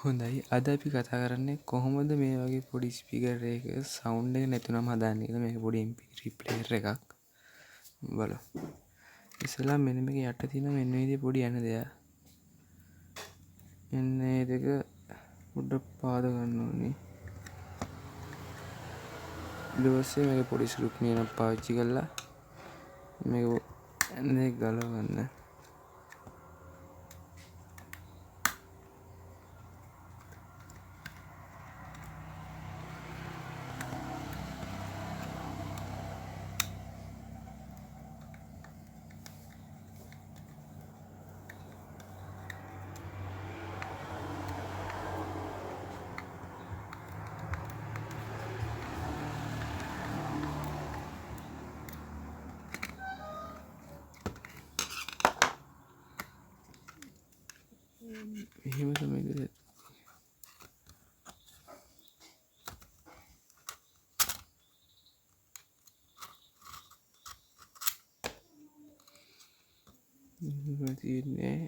හොඳයි අද අපි කතා කරන්නේ කොහොමද මේ වගේ පොඩි ස්පීකර් එක සවුන්ඩ් එක නැතුනම හදාන්නේ කියලා. මේක පොඩි Mp3 ප්ලේයර් එකක් බලමු. ඉස්සෙල්ලා මෙන්න මේක යට තියෙන මෙන්න මේ විදිහේ පොඩි ඇන දෙයක්. මෙන්න මේ දෙක උඩ පාද ගන්න ඕනේ. ඊට පස්සේ මේක පොඩි ස්ක්‍රූ නියනක් පාවිච්චි කරලා මේක ඇන දෙක ගලව ගන්න. එහෙම තමයි දෙයක්. තියෙන්නේ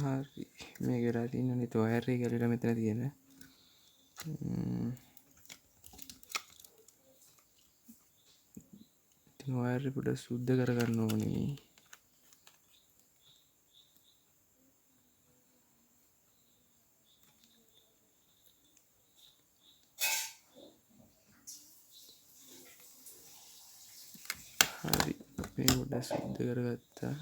හරි මේක වෙලා තියෙන අනිත් වයර් එක ගැලවිලා මෙතන තියෙන ඉතින් වයර් එක පොඩ්ඩක් සුද්ධ කරගන්න ඕනේ. හරි මේ පොඩ්ඩක් සුද්ධ කරගත්තා.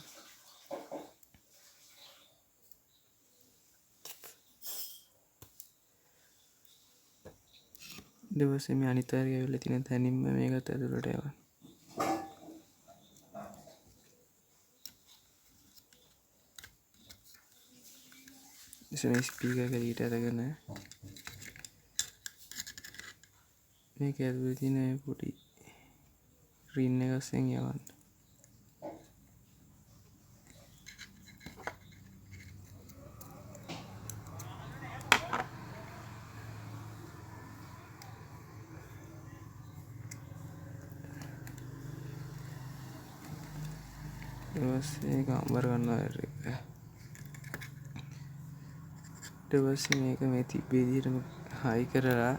ඊට පස්සේ මේ අනිත් වයර් එක ඇවිල්ලා තියෙන තැනින්ම මේකත් ඇතුළට යවන්න. ඉතින් ස්පීකර් එක ඊට අරගෙන මේක ඇතුළේ තියෙන පොඩි රින් එක අස්සෙන් යවන්න. ඊට පස්සේ මේක අම්බර ගන්නවා වයර් එක. ඊට පස්සේ මේක මේ තිබ්බේ විදිහටම හයි කරලා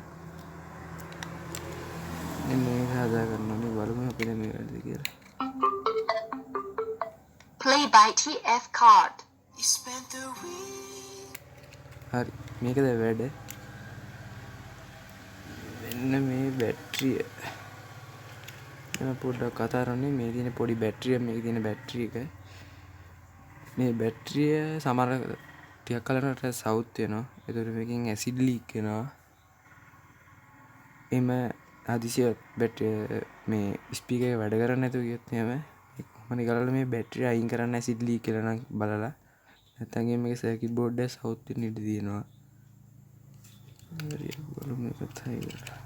මෙන්න මේක හදා ගන්න ඕනේ. බලමු අපි දැන් මේ වැඩද කියලා. Play by TF card. හරි මේක දැන් වැඩ. මෙන්න මේ බැටරිය. මම පොඩ්ඩක් කතා කරන්නේ මේ තියෙන පොඩි බැටරිය මේකේ තියෙන බැටරි එක. මේ බැටරිය සමහර ටිකක් කලකට සවුත් වෙනවා. ඒතකොට මේකෙන් ඇසිඩ් ලීක් වෙනවා. එම හදිසිය මේ ස්පීකර් එක වැඩ කරන්නේ නැතුව ගියොත් එහෙම කොහොමද ගලවලා මේ බැටරිය අයින් කරන්න ඇසිඩ් ලීක් කියලා නම් බලලා නැත්නම් මේකේ සර්කිට් බෝඩ් එක සවුත් වෙන්න ඉඩ තියෙනවා. හරි බලමු මේකත් හයි කරලා.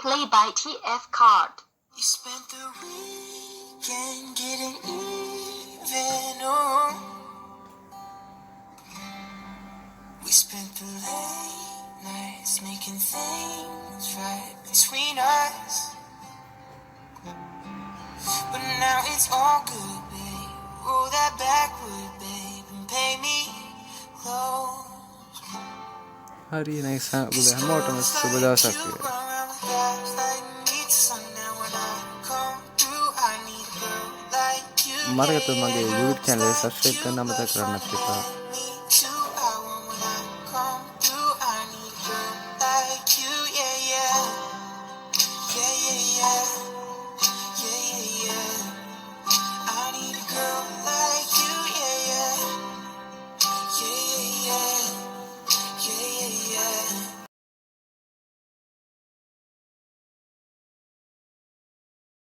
Play by TF card. You spent the weekend getting even. Oh, we spent the late nights making things right between us. But now it's all good, babe. Roll that backward, babe, and pay me close. හරි nice හැමෝටම සුබ දවසක් වේවා. මරකට මගේ YouTube channel එක subscribe කරන්න අමතක කරන්නත් එපා.